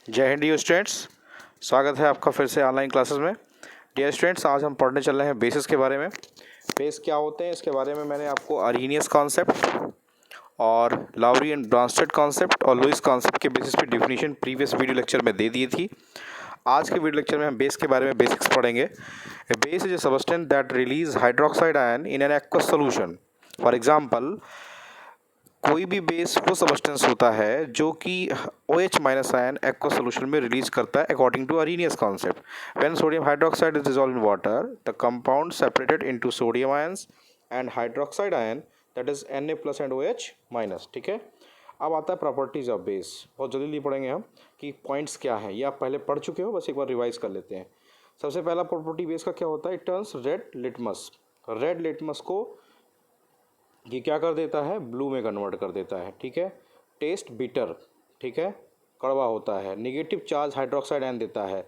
जय Hind dear students. स्वागत है आपका फिर से ऑनलाइन क्लासेस में। डियर स्टूडेंट्स, आज हम पढ़ने चल रहे हैं बेसिस के बारे में। बेस क्या होते हैं इसके बारे में मैंने आपको अरीनियस कॉन्सेप्ट और लाउरी एंड ब्रॉन्स्टेड कॉन्सेप्ट और लुइस कॉन्सेप्ट के बेसिस पे डिफिनीशन प्रीवियस वीडियो लेक्चर में दे दी थी। आज के वीडियो लेक्चर में हम बेस के बारे में बेसिक्स पढ़ेंगे। Base is a substance that release hydroxide ion in an aqueous solution. For example, कोई भी बेस वो सबस्टेंस होता है जो कि OH minus ion aqueous solution में रिलीज करता है according to Arrhenius concept. When sodium hydroxide is dissolved in water, the compound separated into sodium ions and hydroxide ion, that is Na plus and OH minus. ठीक है, अब आता है properties of base. बहुत जल्दी पढ़ेंगे हम कि पॉइंट्स क्या है, ये आप पहले पढ़ चुके हो, बस एक बार रिवाइज कर लेते हैं। सबसे पहला प्रॉपर्टी बेस का क्या होता है? It turns red litmus. Red litmus को ये क्या कर देता है? ब्लू में कन्वर्ट कर देता है। ठीक है, टेस्ट बिटर, ठीक है, कड़वा होता है। नेगेटिव चार्ज हाइड्रोक्साइड आयन देता है।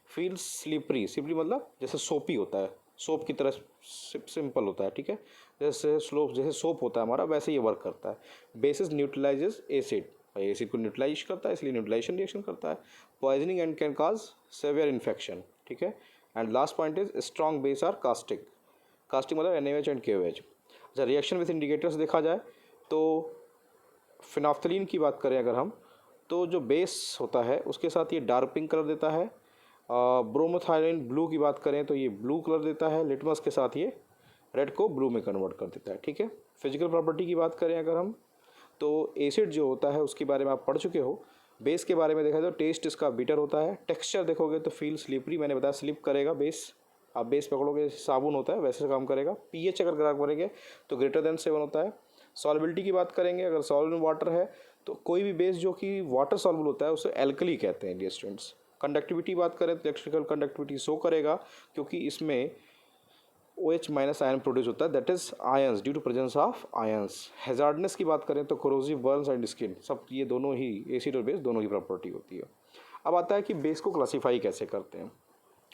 फील स्लिपरी, स्लिपरी मतलब जैसे सोपी होता है, सोप की तरह सिंपल होता है। ठीक है, जैसे सोप होता है हमारा, वैसे ये वर्क करता है। बेसिस न्यूट्रलाइजेस एसिड, एसिड को न्यूट्रलाइज करता है, इसलिए न्यूट्रलाइजेशन रिएक्शन करता है। Poisoning and can cause severe infection. ठीक है, and last point is strong base are caustic. Caustic मतलब NaOH एंड KOH। अच्छा, रिएक्शन विथ इंडिकेटर्स देखा जाए तो फिनाफ्थलीन की बात करें अगर हम, तो जो बेस होता है उसके साथ ये डार्क पिंक कलर देता है। ब्रोमोथाइलिन ब्लू की बात करें तो ये ब्लू कलर देता है। लिटमस के साथ ये रेड को ब्लू में कन्वर्ट कर देता है। ठीक है, फिजिकल प्रॉपर्टी की बात करें अगर हम, तो एसिड जो होता है उसके बारे में आप पढ़ चुके हो। बेस के बारे में देखा जाए तो टेस्ट इसका बीटर होता है। टेक्सचर देखोगे तो फील स्लिपरी, मैंने बताया स्लिप करेगा बेस। आप बेस पकड़ोगे, साबुन होता है वैसे काम करेगा। पीएच अगर ग्राफ करेंगे तो ग्रेटर देन 7 होता है। सॉल्बिलिटी की बात करेंगे, अगर सॉल्व इन वाटर है तो कोई भी बेस जो कि वाटर सॉल्बल होता है उसे एल्कली कहते हैं डियर स्टूडेंट्स। कंडक्टिविटी बात करें तो इलेक्ट्रिकल कंडक्टिविटी शो करेगा क्योंकि इसमें OH माइनस आयन प्रोड्यूस होता है, that is ions, due to presence of ions. Hazardness की बात करें तो कोरोसिव बर्न्स एंड स्किन, सब ये दोनों ही एसिड और बेस दोनों की प्रॉपर्टी होती है। अब आता है कि बेस को क्लासीफाई कैसे करते हैं।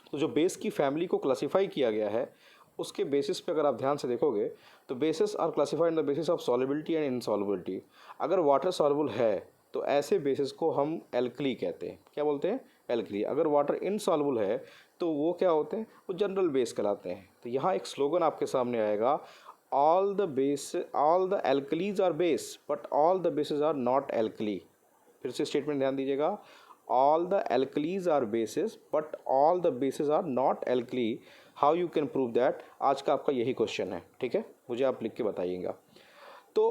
तो जो बेस की फैमिली को क्लासीफाई किया गया है उसके बेसिस पे अगर आप ध्यान से देखोगे तो bases are classified in the basis of solubility and insolubility. अगर वाटर सॉल्युबल है तो ऐसे बेसिस को हम एल्कली कहते हैं। क्या बोलते हैं? एल्कली। अगर वाटर इनसॉल्युबल है तो वो क्या होते हैं? वो जनरल बेस कहलाते हैं। तो यहाँ एक स्लोगन आपके सामने आएगा, all the alkalies are base but all the bases are not alkali. फिर से स्टेटमेंट ध्यान दीजिएगा, all the alkalis are bases but all the bases are not alkali, how you can prove that? आज का आपका यही क्वेश्चन है। ठीक है, मुझे आप लिख के बताइएगा। तो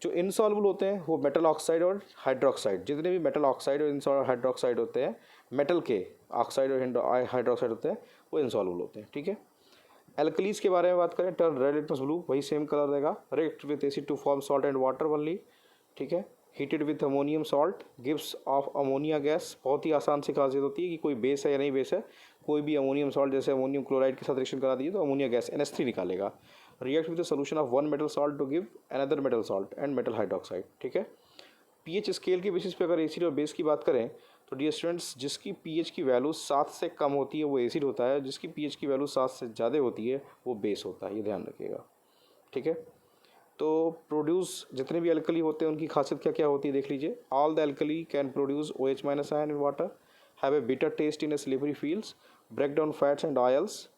जो इनसॉल्युबल होते हैं वो मेटल ऑक्साइड और हाइड्रोक्साइड, जितने भी मेटल ऑक्साइड और हाइड्रोक्साइड होते हैं, मेटल के ऑक्साइड और हाइड्रोक्साइड होते हैं, वो इनसॉल्युबल होते हैं। ठीक है, एल्कलीज के बारे में बात करें, टर्न रेड लिटमस ब्लू, वही सेम कलर देगा। React with acid to form salt and water only. ठीक है, heated with ammonium salt gives off ammonia gas. बहुत ही आसान सी खासियत होती है कि कोई बेस है या नहीं बेस है, कोई भी अमोनियम सॉल्ट जैसे अमोनियम क्लोराइड के साथ रिएक्शन करा दीजिए तो अमोनिया गैस NH3 निकालेगा। React with the solution of one metal salt to give another metal salt and metal hydroxide. ठीक है, पीएच स्केल के बेसिस पे अगर एसिड और बेस की बात करें तो डियर स्टूडेंट्स, जिसकी पीएच की वैल्यू 7 से कम होती है वो एसिड होता है, जिसकी पीएच की वैल्यू 7 से ज़्यादा होती है वो बेस होता है, ये ध्यान रखिएगा। ठीक है, तो प्रोड्यूस जितने भी एल्कली होते हैं उनकी खासियत क्या क्या होती है देख लीजिए। All the alkali can produce OH minus ion in water, have a bitter taste in a slippery fields, break down fats and oils,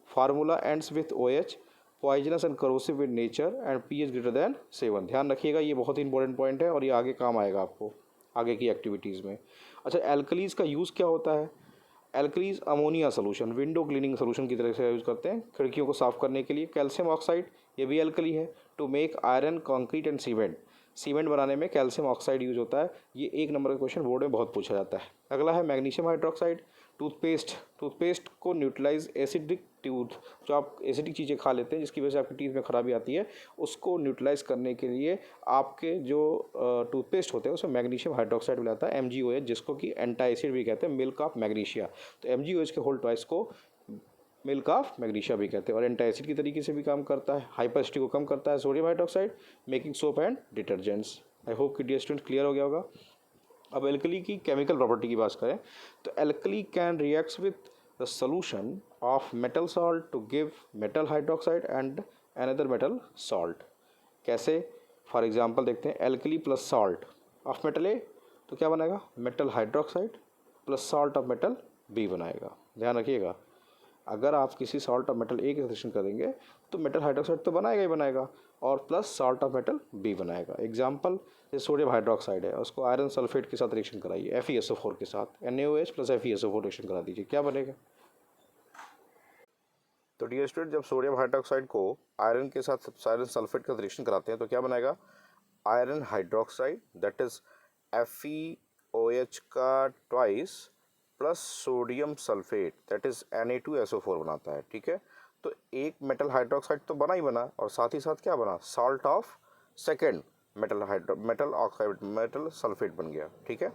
formula ends with OH, poisonous and corrosive with nature and pH greater than 7। ध्यान रखिएगा, ये बहुत ही important point है और ये आगे काम आएगा आपको आगे की एक्टिविटीज़ में। अच्छा, एल्कलीज का यूज़ क्या होता है? Alkalis ammonia solution, window cleaning solution की तरह से यूज़ करते हैं, खिड़कियों को साफ़ करने के लिए। कैल्शियम ऑक्साइड, ये भी एल्कली है। To make iron concrete and cement, cement बनाने में कैल्शियम ऑक्साइड यूज होता है। ये 1 नंबर का क्वेश्चन बोर्ड में बहुत पूछा जाता है। अगला है मैग्नीशियम हाइड्रोक्साइड। टूथपेस्ट को न्यूट्रलाइज एसिडिक टूथ, जो आप एसिडिक चीज़ें खा लेते हैं जिसकी वजह से आपकी टीथ में खराबी आती है, उसको न्यूट्रलाइज करने के लिए आपके जो टूथपेस्ट होते हैं उसमें मैग्नीशियम हाइड्रोक्साइड मिलाता है, MgOH, जिसको कि एंटी एसिड भी कहते हैं, मिल्क ऑफ मैग्नीशिया। तो MgOH के होल ट्वाइस को मिल्क ऑफ मैग्नीशिया भी कहते हैं और एंटी एसिड की तरीके से भी काम करता है। हाइपरसिटी को कम करता है। Sodium hydroxide, making soap and detergents. I hope कि डियर स्टूडेंट क्लियर हो गया होगा। अब एल्कली की केमिकल प्रॉपर्टी की बात करें तो alkali can react with the solution of metal salt to give metal hydroxide and another metal salt. कैसे? फॉर एग्जांपल देखते हैं, alkali plus salt of metal A तो क्या बनाएगा, metal hydroxide plus salt of metal B बनाएगा। ध्यान रखिएगा, अगर आप किसी सॉल्ट ऑफ मेटल ए के रिएक्शन करेंगे तो मेटल हाइड्रोक्साइड तो बनाएगा ही बनाएगा और plus salt of metal B बनाएगा। एग्जांपल, जैसे सोडियम हाइड्रोक्साइड है, उसको आयरन सल्फेट के साथ रिएक्शन कराइए FeSO4 के साथ, NaOH प्लस FeSO4 रिएक्शन करा दीजिए, क्या बनेगा। तो डियर स्टूडेंट, जब सोडियम हाइड्रोक्साइड को आयरन के साथ आयरन सल्फेट का रिएक्शन कराते हैं तो क्या बनाएगा, iron hydroxide that is FeOH का twice plus sodium sulphate that is Na2SO4 बनाता है। ठीक है, तो एक मेटल हाइड्रोक्साइड तो बना ही बना और साथ ही साथ क्या बना, salt of second metal sulphate बन गया। ठीक है,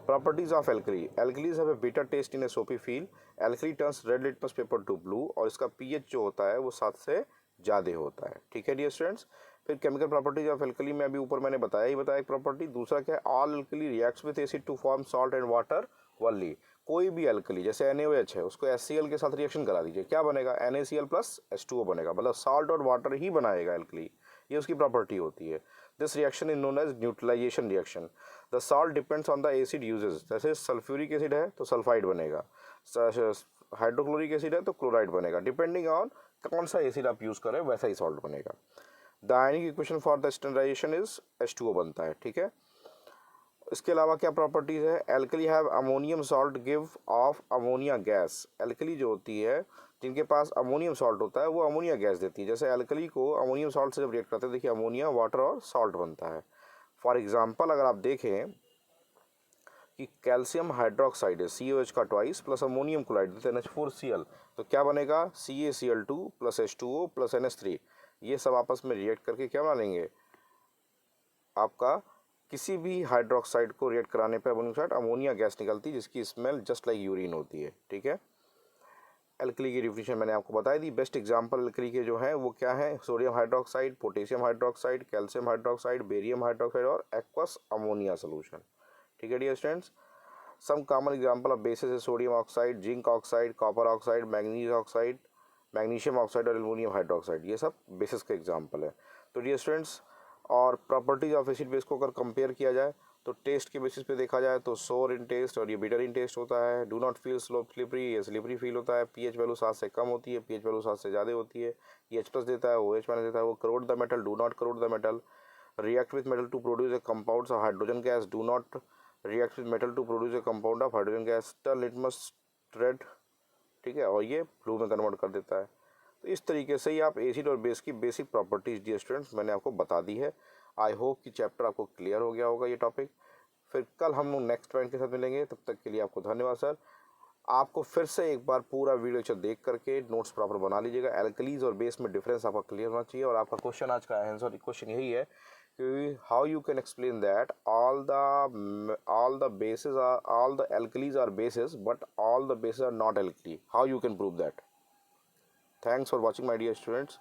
properties of alkali, alkalis have a bitter taste in a soapy feel, alkali turns red litmus paper to blue और इसका pH जो होता है वो 7 से ज़्यादा होता है। ठीक है डियर स्टूडेंट्स, फिर केमिकल प्रॉपर्टीज ऑफ एल्कली में अभी ऊपर मैंने बताया एक प्रॉपर्टी। दूसरा क्या है, all alkali reacts with acid to form salt and water only. कोई भी एल्कली जैसे NaOH है उसको HCl के साथ रिएक्शन करा दीजिए, क्या बनेगा, NaCl प्लस H2O बनेगा, मतलब सॉल्ट और वाटर ही बनाएगा एल्कली, ये उसकी प्रॉपर्टी होती है। This reaction is known as neutralization reaction. The salt depends on the acid uses, जैसे सल्फ्यूरिक एसिड है तो सल्फाइड बनेगा, हाइड्रोक्लोरिक एसिड है तो क्लोराइड बनेगा, डिपेंडिंग ऑन कौन सा एसिड आप यूज़ करें वैसा ही सॉल्ट बनेगा। The ionic equation for the standardization is H2O बनता है। ठीक है, इसके अलावा क्या प्रॉपर्टीज़ है, alkali have ammonium salt give of ammonia gas, alkali जो होती है जिनके पास अमोनियम सॉल्ट होता है वो अमोनिया गैस देती है। जैसे एल्कली को अमोनियम सॉल्ट से जब रिएक्ट करते हैं, देखिए अमोनिया, वाटर और सॉल्ट बनता है। फॉर एग्जांपल अगर आप देखें कि कैल्शियम हाइड्रोक्साइड है COH का ट्वाइस प्लस अमोनियम क्लोराइड देते हैं NH4Cl, तो क्या बनेगा, CaCl2 plus H2O plus NH3, ये सब आपस में रिएक्ट करके क्या बना लेंगे, आपका किसी भी हाइड्रोक्साइड को रिएक्ट कराने पर अमोनिया गैस निकलती है जिसकी स्मेल जस्ट लाइक यूरिन होती है। ठीक है, एल्कली की डिफिनेशन मैंने आपको बताई दी। बेस्ट एग्जांपल एल्कली के जो हैं वो क्या है, sodium hydroxide, potassium hydroxide, calcium hydroxide, barium hydroxide और एक्वस अमोनिया सोल्यूशन। ठीक है dear students, some common example of bases है sodium oxide, zinc oxide, copper oxide, manganese oxide, magnesium oxide और एल्युमिनियम हाइड्रोक्साइड, ये सब बेसिस के example है। तो डियर स्टूडेंट्स, और प्रॉपर्टीज ऑफ एसिड बेस को अगर कंपेयर किया जाए तो टेस्ट के बेसिस पे देखा जाए तो सोर इन टेस्ट और ये बिटर इन टेस्ट होता है। डू नॉट फील स्लिपरी, ये स्लिपरी फील होता है। pH वैल्यू 7 से कम होती है, pH वैल्यू 7 से ज़्यादा होती है। ये H+ देता है, OH माइनस देता है। वो corrode the metal, do not corrode the metal. React with metal to produce a compounds of hydrogen gas, do not react with metal to produce a compound of hydrogen gas. The litmus red, ठीक है, और ये blue में convert कर देता है। तो इस तरीके से ही आप एसिड और बेस की बेसिक प्रॉपर्टीज डियर स्टूडेंट्स मैंने आपको बता दी है। आई होप कि चैप्टर आपको क्लियर हो गया होगा ये टॉपिक। फिर कल हम लोग नेक्स्ट पॉइंट के साथ मिलेंगे, तब तक के लिए आपको धन्यवाद सर। आपको फिर से एक बार पूरा वीडियो लेक्चर देख करके नोट्स प्रॉपर बना लीजिएगा। एल्कलीज और बेस में डिफरेंस आपका क्लियर होना चाहिए। और आपका क्वेश्चन आज का आंसर क्वेश्चन यही है कि how you can explain that all the alkalies are bases but all the bases are not alkali, how you can prove that. Thanks for watching my dear students.